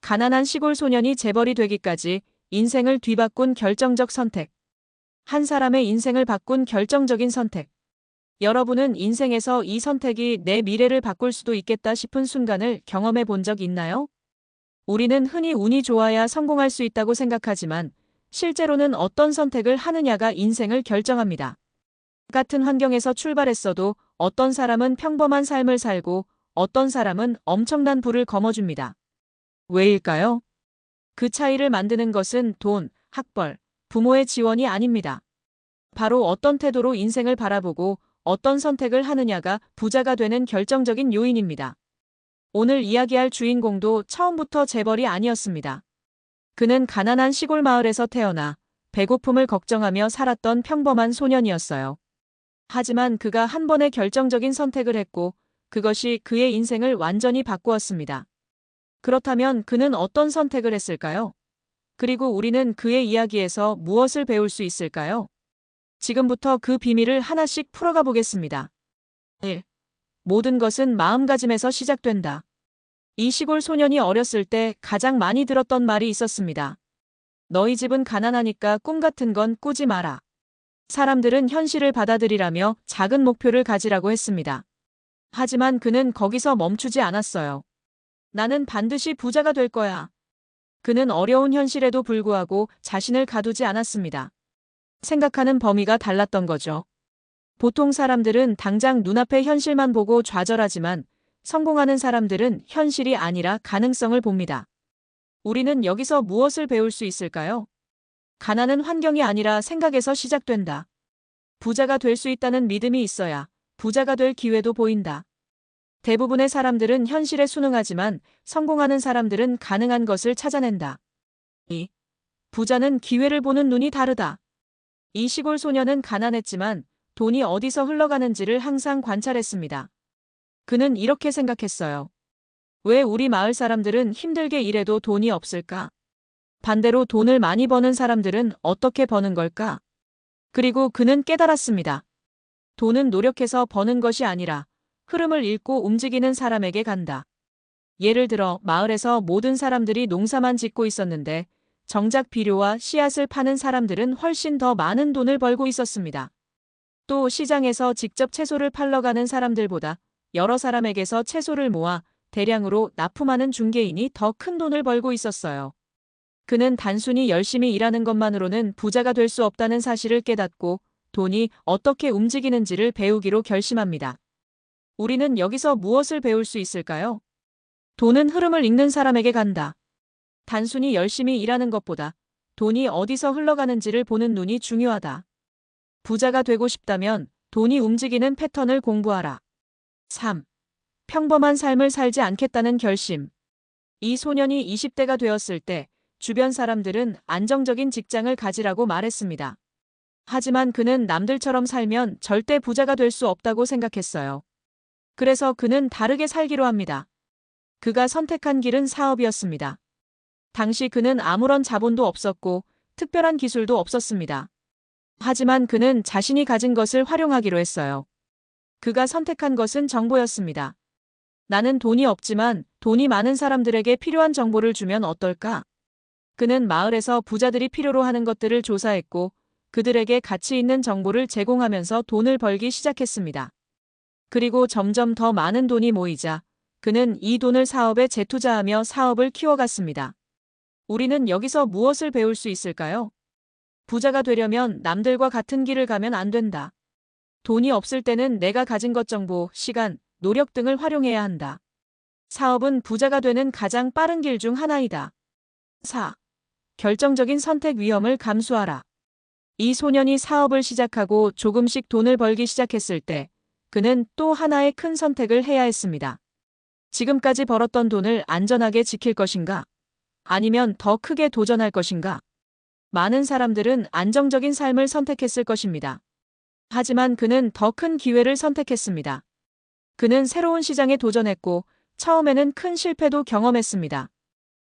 가난한 시골 소년이 재벌이 되기까지 인생을 뒤바꾼 결정적 선택. 한 사람의 인생을 바꾼 결정적인 선택. 여러분은 인생에서 이 선택이 내 미래를 바꿀 수도 있겠다 싶은 순간을 경험해 본 적 있나요? 우리는 흔히 운이 좋아야 성공할 수 있다고 생각하지만 실제로는 어떤 선택을 하느냐가 인생을 결정합니다. 같은 환경에서 출발했어도 어떤 사람은 평범한 삶을 살고 어떤 사람은 엄청난 부를 거머쥡니다. 왜일까요? 그 차이를 만드는 것은 돈, 학벌, 부모의 지원이 아닙니다. 바로 어떤 태도로 인생을 바라보고 어떤 선택을 하느냐가 부자가 되는 결정적인 요인입니다. 오늘 이야기할 주인공도 처음부터 재벌이 아니었습니다. 그는 가난한 시골 마을에서 태어나 배고픔을 걱정하며 살았던 평범한 소년이었어요. 하지만 그가 한 번의 결정적인 선택을 했고 그것이 그의 인생을 완전히 바꾸었습니다. 그렇다면 그는 어떤 선택을 했을까요? 그리고 우리는 그의 이야기에서 무엇을 배울 수 있을까요? 지금부터 그 비밀을 하나씩 풀어가 보겠습니다. 1. 모든 것은 마음가짐에서 시작된다. 이 시골 소년이 어렸을 때 가장 많이 들었던 말이 있었습니다. 너희 집은 가난하니까 꿈 같은 건 꾸지 마라. 사람들은 현실을 받아들이라며 작은 목표를 가지라고 했습니다. 하지만 그는 거기서 멈추지 않았어요. 나는 반드시 부자가 될 거야. 그는 어려운 현실에도 불구하고 자신을 가두지 않았습니다. 생각하는 범위가 달랐던 거죠. 보통 사람들은 당장 눈앞의 현실만 보고 좌절하지만 성공하는 사람들은 현실이 아니라 가능성을 봅니다. 우리는 여기서 무엇을 배울 수 있을까요? 가난은 환경이 아니라 생각에서 시작된다. 부자가 될 수 있다는 믿음이 있어야 부자가 될 기회도 보인다. 대부분의 사람들은 현실에 순응하지만 성공하는 사람들은 가능한 것을 찾아낸다. 2. 부자는 기회를 보는 눈이 다르다. 이 시골 소년은 가난했지만 돈이 어디서 흘러가는지를 항상 관찰했습니다. 그는 이렇게 생각했어요. 왜 우리 마을 사람들은 힘들게 일해도 돈이 없을까? 반대로 돈을 많이 버는 사람들은 어떻게 버는 걸까? 그리고 그는 깨달았습니다. 돈은 노력해서 버는 것이 아니라 흐름을 읽고 움직이는 사람에게 간다. 예를 들어 마을에서 모든 사람들이 농사만 짓고 있었는데 정작 비료와 씨앗을 파는 사람들은 훨씬 더 많은 돈을 벌고 있었습니다. 또 시장에서 직접 채소를 팔러 가는 사람들보다 여러 사람에게서 채소를 모아 대량으로 납품하는 중개인이 더 큰 돈을 벌고 있었어요. 그는 단순히 열심히 일하는 것만으로는 부자가 될 수 없다는 사실을 깨닫고 돈이 어떻게 움직이는지를 배우기로 결심합니다. 우리는 여기서 무엇을 배울 수 있을까요? 돈은 흐름을 읽는 사람에게 간다. 단순히 열심히 일하는 것보다 돈이 어디서 흘러가는지를 보는 눈이 중요하다. 부자가 되고 싶다면 돈이 움직이는 패턴을 공부하라. 3. 평범한 삶을 살지 않겠다는 결심. 이 소년이 20대가 되었을 때 주변 사람들은 안정적인 직장을 가지라고 말했습니다. 하지만 그는 남들처럼 살면 절대 부자가 될 수 없다고 생각했어요. 그래서 그는 다르게 살기로 합니다. 그가 선택한 길은 사업이었습니다. 당시 그는 아무런 자본도 없었고 특별한 기술도 없었습니다. 하지만 그는 자신이 가진 것을 활용하기로 했어요. 그가 선택한 것은 정보였습니다. 나는 돈이 없지만 돈이 많은 사람들에게 필요한 정보를 주면 어떨까? 그는 마을에서 부자들이 필요로 하는 것들을 조사했고 그들에게 가치 있는 정보를 제공하면서 돈을 벌기 시작했습니다. 그리고 점점 더 많은 돈이 모이자 그는 이 돈을 사업에 재투자하며 사업을 키워갔습니다. 우리는 여기서 무엇을 배울 수 있을까요? 부자가 되려면 남들과 같은 길을 가면 안 된다. 돈이 없을 때는 내가 가진 것 정보, 시간, 노력 등을 활용해야 한다. 사업은 부자가 되는 가장 빠른 길 중 하나이다. 4. 결정적인 선택 위험을 감수하라. 이 소년이 사업을 시작하고 조금씩 돈을 벌기 시작했을 때 그는 또 하나의 큰 선택을 해야 했습니다. 지금까지 벌었던 돈을 안전하게 지킬 것인가? 아니면 더 크게 도전할 것인가? 많은 사람들은 안정적인 삶을 선택했을 것입니다. 하지만 그는 더 큰 기회를 선택했습니다. 그는 새로운 시장에 도전했고 처음에는 큰 실패도 경험했습니다.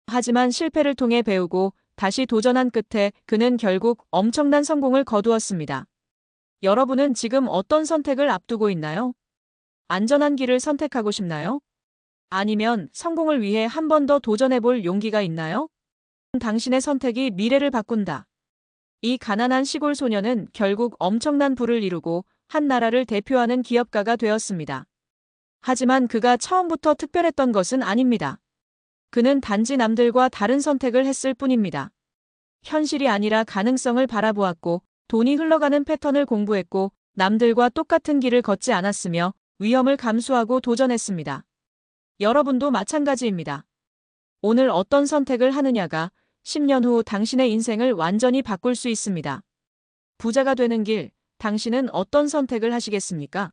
하지만 실패를 통해 배우고 다시 도전한 끝에 그는 결국 엄청난 성공을 거두었습니다. 여러분은 지금 어떤 선택을 앞두고 있나요? 안전한 길을 선택하고 싶나요? 아니면 성공을 위해 한 번 더 도전해볼 용기가 있나요? 당신의 선택이 미래를 바꾼다. 이 가난한 시골 소녀는 결국 엄청난 부를 이루고 한 나라를 대표하는 기업가가 되었습니다. 하지만 그가 처음부터 특별했던 것은 아닙니다. 그는 단지 남들과 다른 선택을 했을 뿐입니다. 현실이 아니라 가능성을 바라보았고, 돈이 흘러가는 패턴을 공부했고, 남들과 똑같은 길을 걷지 않았으며 위험을 감수하고 도전했습니다. 여러분도 마찬가지입니다. 오늘 어떤 선택을 하느냐가 10년 후 당신의 인생을 완전히 바꿀 수 있습니다. 부자가 되는 길, 당신은 어떤 선택을 하시겠습니까?